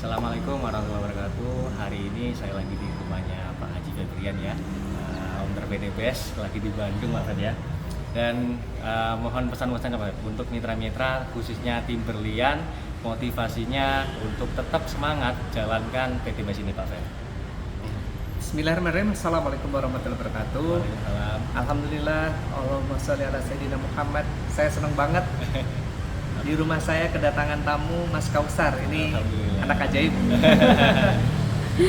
Assalamualaikum warahmatullahi wabarakatuh. Hari ini saya lagi di rumahnya Pak Haji Febrian ya, owner PTBS, lagi di Bandung Pak Fed ya. Dan mohon pesan-pesan Pak untuk mitra-mitra khususnya tim berlian, motivasinya untuk tetap semangat jalankan PTBS ini Pak Fed. Bismillahirrahmanirrahim. Assalamualaikum warahmatullahi wabarakatuh. Waalaikumsalam. Alhamdulillah, Allahumma sholli ala sayyidina Muhammad. Saya senang banget di rumah saya kedatangan tamu Mas Kausar. Ini Alhamdulillah. anak ajaib.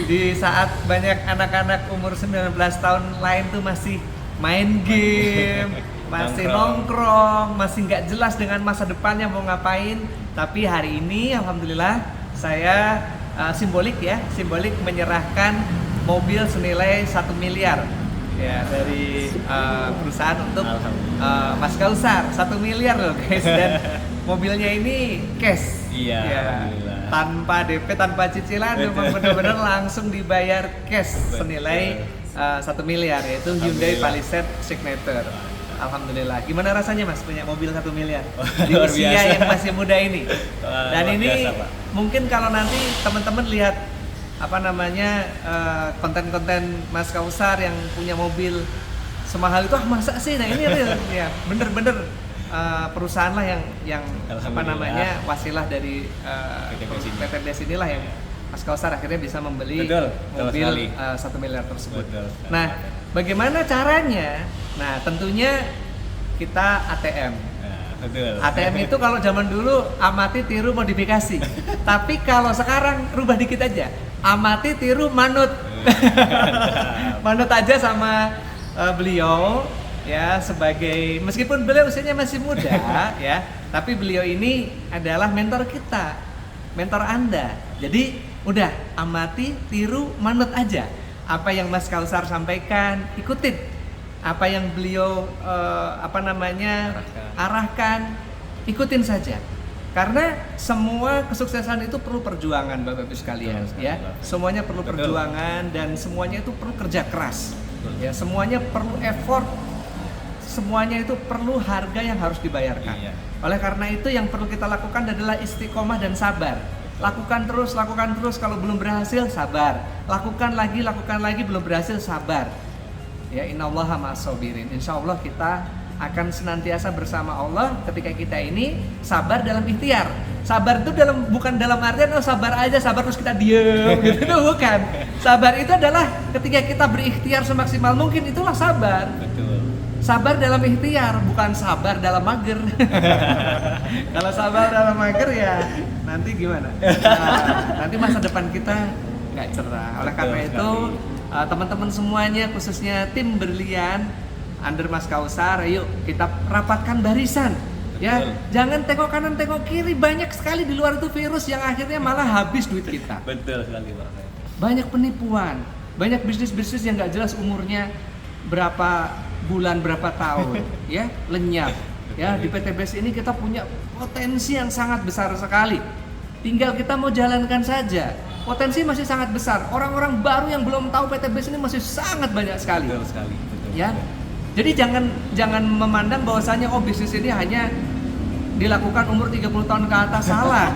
Di saat banyak anak-anak umur 19 tahun lain tuh masih main game, masih nongkrong, masih nggak jelas dengan masa depannya mau ngapain. Tapi hari ini alhamdulillah saya simbolik menyerahkan mobil senilai 1 miliar ya dari perusahaan untuk Mas Kausar. 1 miliar loh guys, dan mobilnya ini cash. Iya, ya, alhamdulillah. tanpa DP, tanpa cicilan, memang benar-benar langsung dibayar cash senilai 1 miliar, yaitu Hyundai Palisade Signature. Alhamdulillah. Gimana rasanya Mas punya mobil 1 miliar di Luar usia biasa. yang masih muda ini? Dan Luar ini biasa, Pak. mungkin kalau nanti teman-teman lihat konten-konten Mas Kausar yang punya mobil semahal itu, masa sih? Nah ini real ya, bener-bener perusahaan lah yang wasilah dari PTBS inilah yang Mas Kausar akhirnya bisa membeli mobil 1 miliar tersebut. Nah, bagaimana caranya? Nah, tentunya kita ATM. ATM itu kalau zaman dulu amati, tiru, modifikasi. Tapi kalau sekarang rubah dikit aja, amati, tiru, manut. Manut aja sama beliau ya, sebagai meskipun beliau usianya masih muda ya, tapi beliau ini adalah mentor kita, mentor Anda. Jadi udah amati, tiru, manut aja. Apa yang Mas Kausar sampaikan, ikutin. Apa yang beliau arahkan, ikutin saja. Karena semua kesuksesan itu perlu perjuangan Bapak Ibu sekalian ya. Semuanya perlu perjuangan dan semuanya itu perlu kerja keras. Ya, semuanya perlu effort. Semuanya itu perlu harga yang harus dibayarkan. Oleh karena itu yang perlu kita lakukan adalah istiqomah dan sabar. Lakukan terus, kalau belum berhasil sabar. Lakukan lagi, belum berhasil sabar. Ya, innallaha ma'as-sabirin. Insyaallah kita akan senantiasa bersama Allah ketika kita ini sabar dalam ikhtiar. Sabar itu bukan dalam artian sabar aja, sabar terus kita diem gitu, itu bukan. Sabar itu adalah ketika kita berikhtiar semaksimal mungkin, itulah sabar. Betul. Sabar dalam ikhtiar, bukan sabar dalam mager. Kalau sabar dalam mager ya nanti gimana? Nanti masa depan kita nggak cerah. Oleh karena itu teman-teman semuanya, khususnya tim berlian under Mas Kausar, ayo kita rapatkan barisan. Ya, jangan tengok kanan tengok kiri, banyak sekali di luar itu virus yang akhirnya malah habis duit kita. Betul sekali Pak. Banyak penipuan, banyak bisnis-bisnis yang nggak jelas umurnya berapa bulan, berapa tahun, ya, lenyap. Ya, di PTBS ini kita punya potensi yang sangat besar sekali. Tinggal kita mau jalankan saja. Potensi masih sangat besar. Orang-orang baru yang belum tahu PTBS ini masih sangat banyak sekali. Betul sekali. Betul. Ya. Jadi jangan memandang bahwasanya bisnis ini hanya dilakukan umur 30 tahun ke atas, salah.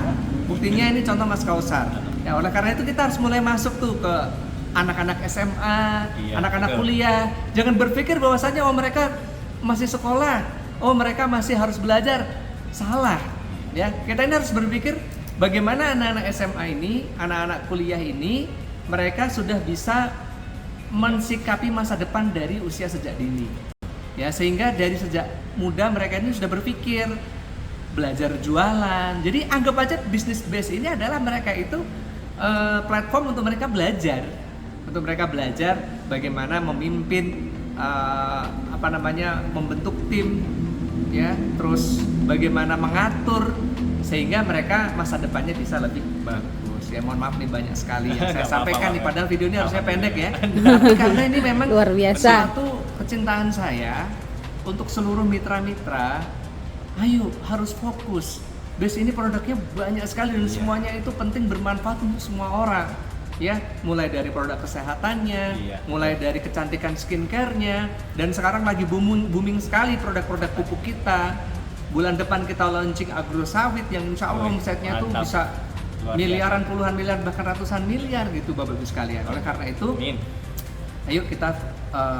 Buktinya ini contoh Mas Kausar. Ya, oleh karena itu kita harus mulai masuk tuh ke anak-anak SMA, anak-anak kuliah. Jangan berpikir bahwasanya mereka masih sekolah, mereka masih harus belajar. Salah. Ya, kita ini harus berpikir bagaimana anak-anak SMA ini, anak-anak kuliah ini, mereka sudah bisa mensikapi masa depan dari usia sejak dini. Ya, sehingga dari sejak muda mereka ini sudah berpikir belajar jualan. Jadi anggap aja bisnis base ini adalah mereka itu platform untuk mereka belajar. Untuk mereka belajar bagaimana memimpin membentuk tim, ya, terus bagaimana mengatur sehingga mereka masa depannya bisa lebih bagus. Ya, mohon maaf nih banyak sekali yang saya sampaikan nih, padahal video ini harusnya pendek ya. Tapi karena ini memang luar biasa. Suatu kecintaan saya untuk seluruh mitra-mitra. Ayo harus fokus. Base ini produknya banyak sekali dan semuanya itu penting, bermanfaat untuk semua orang. Ya, mulai dari produk kesehatannya, mulai dari kecantikan skincare-nya, dan sekarang lagi booming sekali produk-produk pupuk kita. Bulan depan kita launching agrosawit yang insya Allah omsetnya tuh bisa Luar miliaran, puluhan miliar, bahkan ratusan miliar gitu Bapak Ibu sekalian. Oleh karena itu, Amin. ayo kita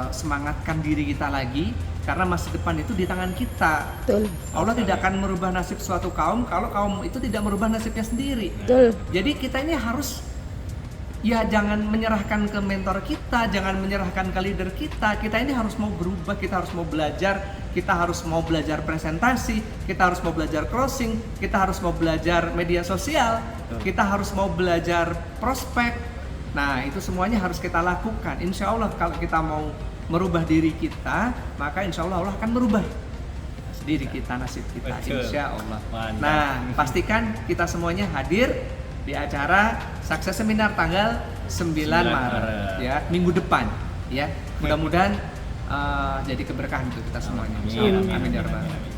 semangatkan diri kita lagi, karena masa depan itu di tangan kita. Betul. Allah tidak akan merubah nasib suatu kaum kalau kaum itu tidak merubah nasibnya sendiri. Betul. Jadi kita ini harus, ya jangan menyerahkan ke mentor kita, jangan menyerahkan ke leader kita. Kita ini harus mau berubah, kita harus mau belajar, kita harus mau belajar presentasi, kita harus mau belajar closing, kita harus mau belajar media sosial, kita harus mau belajar prospek. Nah, itu semuanya harus kita lakukan. Insya Allah kalau kita mau merubah diri kita, maka insya Allah Allah akan merubah diri kita, nasib kita. Betul. Insya Allah. Mantap. Nah, pastikan kita semuanya hadir di acara Sukses Seminar tanggal 9 Maret ya, minggu depan ya. Mudah-mudahan jadi keberkahan untuk kita semuanya. Amin. Insya Allah. Amin. Amin ya rabbal Amin. alamin.